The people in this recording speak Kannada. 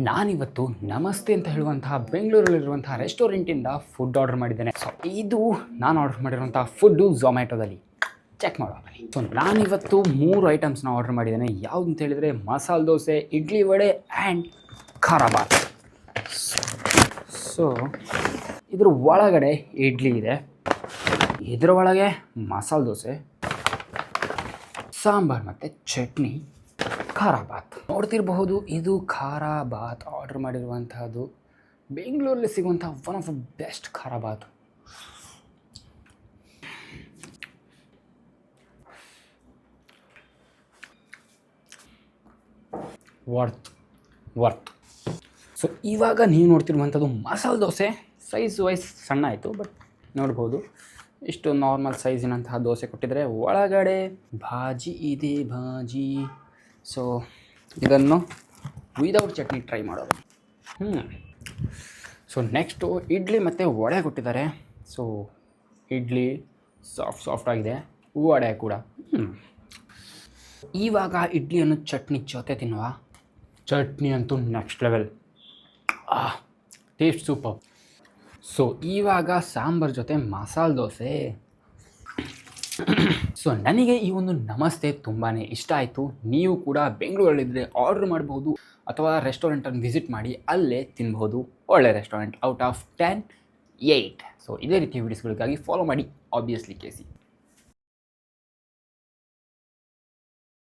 ನಾನಿವತ್ತು ನಮಸ್ತೆ ಅಂತ ಹೇಳುವಂತಹ ಬೆಂಗಳೂರಲ್ಲಿರುವಂತಹ ರೆಸ್ಟೋರೆಂಟಿಂದ ಫುಡ್ ಆರ್ಡರ್ ಮಾಡಿದ್ದೇನೆ. ಸೊ ಇದು ನಾನು ಆರ್ಡರ್ ಮಾಡಿರುವಂತಹ ಫುಡ್ಡು ಝೊಮ್ಯಾಟೋದಲ್ಲಿ ಚೆಕ್ ಮಾಡುವ ಬನ್ನಿ. ಸೊ ನಾನಿವತ್ತು 3 ಐಟಮ್ಸ್ನ ಆರ್ಡರ್ ಮಾಡಿದ್ದೇನೆ. ಯಾವುದು ಅಂತ ಹೇಳಿದರೆ ಮಸಾಲೆ ದೋಸೆ, ಇಡ್ಲಿ ವಡೆ ಆ್ಯಂಡ್ ಖಾರ ಬಾತ್. ಸೊ ಇದ್ರ ಒಳಗಡೆ ಇಡ್ಲಿ ಇದೆ, ಇದರ ಒಳಗೆ ಮಸಾಲೆ ದೋಸೆ, ಸಾಂಬಾರು ಮತ್ತು ಚಟ್ನಿ, ಖಾರ ಬಾತ್. ನೋಡ್ತಿರಬಹುದು, ಇದು ಖಾರ ಬಾತ್ ಆರ್ಡರ್ ಮಾಡಿರುವಂತಹದ್ದು. ಬೆಂಗಳೂರಲ್ಲಿ ಸಿಗುವಂಥ ಒನ್ ಆಫ್ ದ ಬೆಸ್ಟ್ ಖಾರ ಬಾತ್. ವರ್ತ್. ಸೊ ಇವಾಗ ನೀವು ನೋಡ್ತಿರುವಂಥದ್ದು ಮಸಾಲೆ ದೋಸೆ. ಸೈಜ್ ವೈಸ್ ಸಣ್ಣ ಆಯಿತು, ಬಟ್ ನೋಡ್ಬೋದು ಇಷ್ಟು ನಾರ್ಮಲ್ ಸೈಜಿನಂತಹ ದೋಸೆ ಕೊಟ್ಟಿದ್ದಾರೆ. ಒಳಗಡೆ ಭಾಜಿ ಇದೆ, ಭಾಜಿ. ಸೊ ಇದನ್ನು ವಿದೌಟ್ ಚಟ್ನಿ ಟ್ರೈ ಮಾಡೋದು. ಸೊ ನೆಕ್ಸ್ಟು ಇಡ್ಲಿ ಮತ್ತು ವಡೆ ಕೊಟ್ಟಿದ್ದಾರೆ. ಸೊ ಇಡ್ಲಿ ಸಾಫ್ಟ್ ಆಗಿದೆ, ವಡೆ ಕೂಡ. ಇವಾಗ ಇಡ್ಲಿಯನ್ನು ಚಟ್ನಿ ಜೊತೆ ತಿನ್ನುವ. ಚಟ್ನಿ ಅಂತೂ next level, taste super. So ಇವಾಗ ಸಾಂಬಾರು ಜೊತೆ ಮಸಾಲೆ ದೋಸೆ. ಸೊ ನನಗೆ ಈ ಒಂದು ನಮಸ್ತೆ ತುಂಬಾ ಇಷ್ಟ ಆಯಿತು. ನೀವು ಕೂಡ ಬೆಂಗಳೂರಲ್ಲಿದ್ದರೆ ಆರ್ಡ್ರ್ ಮಾಡ್ಬೋದು ಅಥವಾ ರೆಸ್ಟೋರೆಂಟನ್ನು ವಿಸಿಟ್ ಮಾಡಿ ಅಲ್ಲೇ ತಿನ್ಬೋದು. ಒಳ್ಳೆ ರೆಸ್ಟೋರೆಂಟ್. Out of 10, 8. ಸೊ ಇದೇ ರೀತಿಯ ವೀಡಿಯೋಸ್ಗಳಿಗಾಗಿ ಫಾಲೋ ಮಾಡಿ ಆಬ್ವಿಯಸ್ಲಿ KC.